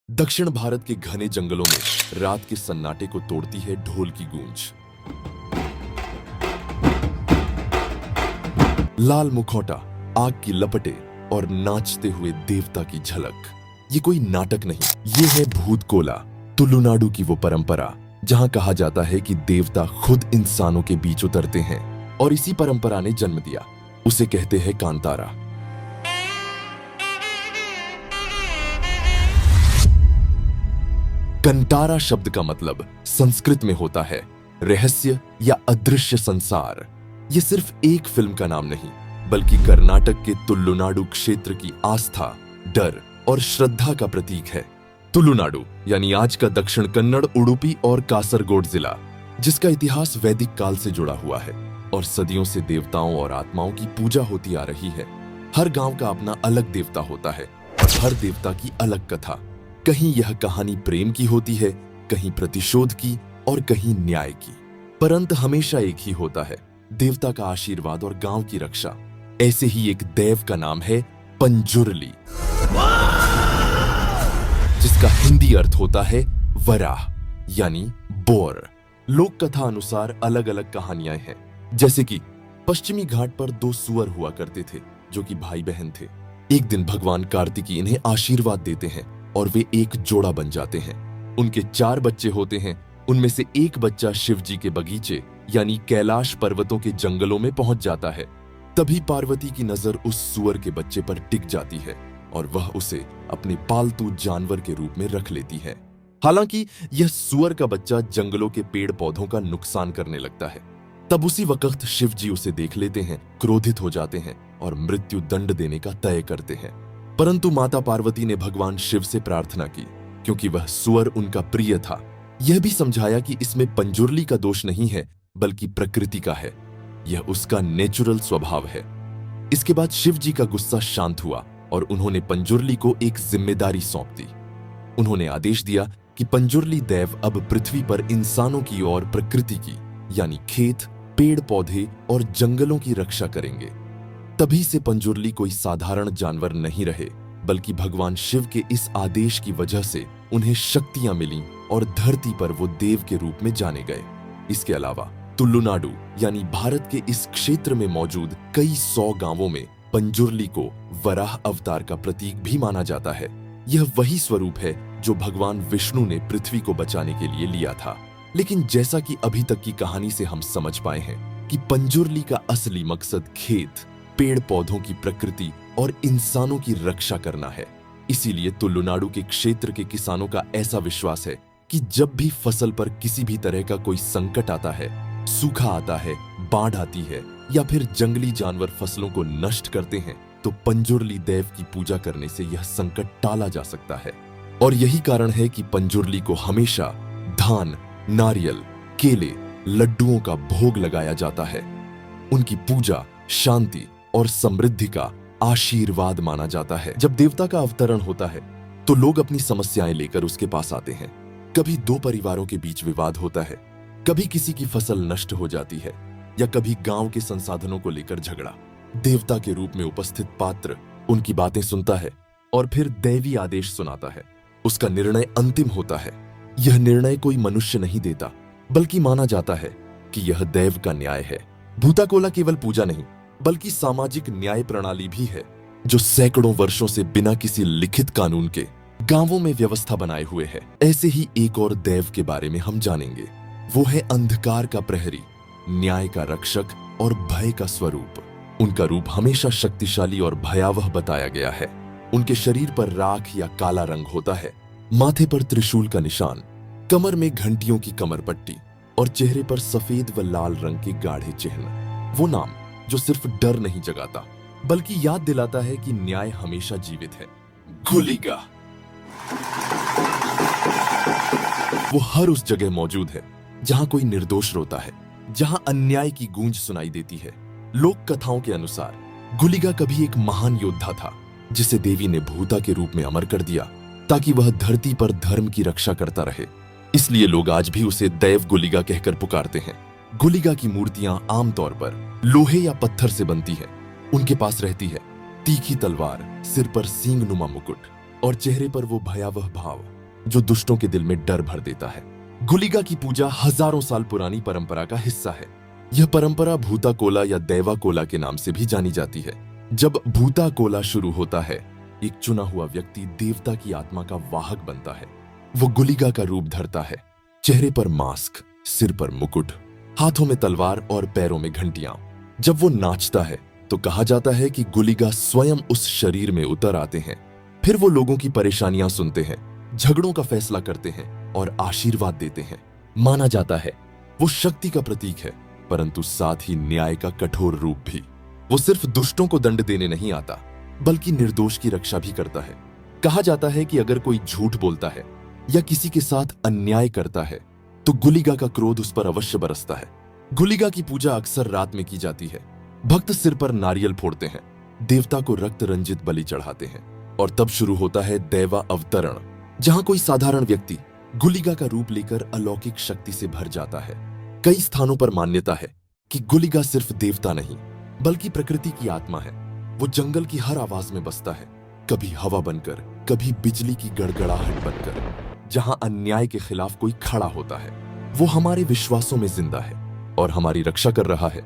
दक्षिण भारत के घने जंगलों में रात के सन्नाटे को तोड़ती है ढोल की गूंज। लाल मुखौटा, आग की लपटें और नाचते हुए देवता की झलक। ये कोई नाटक नहीं, ये है भूतकोला, तुलुनाडु की वो परंपरा जहां कहा जाता है कि देवता खुद इंसानों के बीच उतरते हैं और इसी परंपरा ने जन्म दिया। उसे कहते हैं कांतारा। कंटारा शब्द का मतलब संस्कृत में होता है रहस्य या अदृश्य संसार। ये सिर्फ एक फिल्म का नाम नहीं, बल्कि कर्नाटक के तुलुनाडु क्षेत्र की आस्था, डर और श्रद्धा का प्रतीक है। तुलुनाडु यानी आज का दक्षिण कन्नड़, उडुपी और कासरगोड जिला, जिसका इतिहास वैदिक काल से जुड़ा हुआ है और सदियों से देवताओं और आत्माओं की पूजा होती आ रही है। हर गांव का अपना अलग देवता होता है और हर देवता की अलग कथा। कहीं यह कहानी प्रेम की होती है, कहीं प्रतिशोध की और कहीं न्याय की, पर अंत हमेशा एक ही होता है, देवता का आशीर्वाद और गांव की रक्षा। ऐसे ही एक देव का नाम है पंजुर्ली, जिसका हिंदी अर्थ होता है वराह यानी बोर। लोक कथा अनुसार अलग अलग कहानियां हैं, जैसे कि पश्चिमी घाट पर दो सुअर हुआ करते थे जो कि भाई बहन थे। एक दिन भगवान कार्तिकी इन्हें आशीर्वाद देते हैं और वे एक जोड़ा बन जाते हैं। उनके 4 बच्चे होते हैं। उनमें से एक बच्चा शिव जी के बगीचे यानी कैलाश पर्वतों के जंगलों में पहुंच जाता है। तभी पार्वती की नजर उस सुअर के बच्चे पर टिक जाती है और वह उसे अपने पालतू जानवर के रूप में रख लेती है। हालांकि यह सुअर का बच्चा जंगलों के पेड़ पौधों का नुकसान करने लगता है। तब उसी वक्त शिव जी उसे देख लेते हैं, क्रोधित हो जाते हैं और मृत्यु दंड देने का तय करते हैं। परंतु माता पार्वती ने भगवान शिव से प्रार्थना की, क्योंकि वह सुअर उनका प्रिय था। यह भी समझाया कि इसमें पंजुर्ली का दोष नहीं है, बल्कि प्रकृति का है। यह उसका नेचुरल स्वभाव है। इसके बाद शिव जी का गुस्सा शांत हुआ और उन्होंने पंजुर्ली को एक जिम्मेदारी सौंप दी। उन्होंने आदेश दिया कि पंजुर्ली देव अब पृथ्वी पर इंसानों की और प्रकृति की यानी खेत, पेड़ पौधे और जंगलों की रक्षा करेंगे। तभी से पंजुर्ली कोई साधारण जानवर नहीं रहे, बल्कि भगवान शिव के इस आदेश की वजह से उन्हें शक्तियां मिलीं और धरती पर वो देव के रूप में जाने गए। इसके अलावा तुलुनाडु यानी भारत के इस क्षेत्र में मौजूद कई 100 गांवों में पंजुर्ली को वराह अवतार का प्रतीक भी माना जाता है। यह वही स्वरूप है जो भगवान विष्णु ने पृथ्वी को बचाने के लिए लिया था। लेकिन जैसा कि अभी तक की कहानी से हम समझ पाए हैं कि पंजुर्ली का असली मकसद खेत, पेड़ पौधों की प्रकृति और इंसानों की रक्षा करना है। इसीलिए तुलुनाडु के क्षेत्र के किसानों का ऐसा विश्वास है कि जब भी फसल पर किसी भी तरह का कोई संकट आता है, सूखा आता है, बाढ़ आती है या फिर जंगली जानवर फसलों को नष्ट करते हैं, तो पंजुर्ली देव की पूजा करने से यह संकट टाला जा सकता है। और यही कारण है कि पंजुर्ली को हमेशा धान, नारियल, केले, लड्डुओं का भोग लगाया जाता है। उनकी पूजा शांति और समृद्धि का आशीर्वाद माना जाता है। जब देवता का अवतरण होता है तो लोग अपनी समस्याएं लेकर उसके पास आते हैं। कभी 2 परिवारों के बीच विवाद होता है, कभी किसी की फसल नष्ट हो जाती है या कभी गांव के संसाधनों को लेकर झगड़ा। देवता के रूप में उपस्थित पात्र उनकी बातें सुनता है और फिर दैवी आदेश सुनाता है। उसका निर्णय अंतिम होता है। यह निर्णय कोई मनुष्य नहीं देता, बल्कि माना जाता है कि यह देव का न्याय है। भूताकोला केवल पूजा नहीं, बल्कि सामाजिक न्याय प्रणाली भी है, जो सैकड़ों वर्षों से बिना किसी लिखित कानून के गांवों में व्यवस्था बनाए हुए है। ऐसे ही एक और देव के बारे में हम जानेंगे। वो है अंधकार का प्रहरी, न्याय का रक्षक और भय का स्वरूप। उनका रूप हमेशा शक्तिशाली और भयावह बताया गया है। उनके शरीर पर राख या काला रंग होता है, माथे पर त्रिशूल का निशान, कमर में घंटियों की कमर पट्टी और चेहरे पर सफेद व लाल रंग के गाढ़े चिन्ह। वो नाम जो सिर्फ डर नहीं जगाता, बल्कि याद दिलाता है कि न्याय हमेशा जीवित है, गुलिगा। वो हर उस जगह मौजूद है जहां कोई निर्दोष रोता है, जहां अन्याय की गूंज सुनाई देती है। लोक कथाओं के अनुसार गुलिगा कभी एक महान योद्धा था, जिसे देवी ने भूता के रूप में अमर कर दिया ताकि वह धरती पर धर्म की रक्षा करता रहे। इसलिए लोग आज भी उसे दैव गुलिगा कहकर पुकारते हैं। गुलिगा की मूर्तियां आमतौर पर लोहे या पत्थर से बनती हैं। उनके पास रहती है तीखी तलवार, सिर पर सींग नुमा मुकुट और चेहरे पर वो भयावह भाव जो दुष्टों के दिल में डर भर देता है। गुलिगा की पूजा हजारों साल पुरानी परंपरा का हिस्सा है। यह परंपरा भूता कोला या दैवा कोला के नाम से भी जानी जाती है। जब भूता कोला शुरू होता है, एक चुना हुआ व्यक्ति देवता की आत्मा का वाहक बनता है। वो गुलिगा का रूप धरता है, चेहरे पर मास्क, सिर पर मुकुट, हाथों में तलवार और पैरों में घंटियां। जब वो नाचता है तो कहा जाता है कि गुलिगा स्वयं उस शरीर में उतर आते हैं। फिर वो लोगों की परेशानियां सुनते हैं, झगड़ों का फैसला करते हैं और आशीर्वाद देते हैं। माना जाता है वो शक्ति का प्रतीक है, परंतु साथ ही न्याय का कठोर रूप भी। वो सिर्फ दुष्टों को दंड देने नहीं आता, बल्कि निर्दोष की रक्षा भी करता है। कहा जाता है कि अगर कोई झूठ बोलता है या किसी के साथ अन्याय करता है तो गुलिगा का क्रोध उस पर अवश्य बरसता है। गुलिगा की पूजा अक्सर रात में की जाती है। भक्त सिर पर नारियल फोड़ते हैं, देवता को रक्त रंजित बलि चढ़ाते हैं और तब शुरू होता है दैवा अवतरण, जहां कोई साधारण व्यक्ति गुलिगा का रूप लेकर अलौकिक शक्ति से भर जाता है। कई स्थानों पर मान्यता है कि गुलिगा सिर्फ देवता नहीं, बल्कि प्रकृति की आत्मा है। वो जंगल की हर आवाज में बसता है, कभी हवा बनकर, कभी बिजली की गड़गड़ाहट बनकर। जहां अन्याय के खिलाफ कोई खड़ा होता है, वो हमारे विश्वासों में जिंदा है और हमारी रक्षा कर रहा है।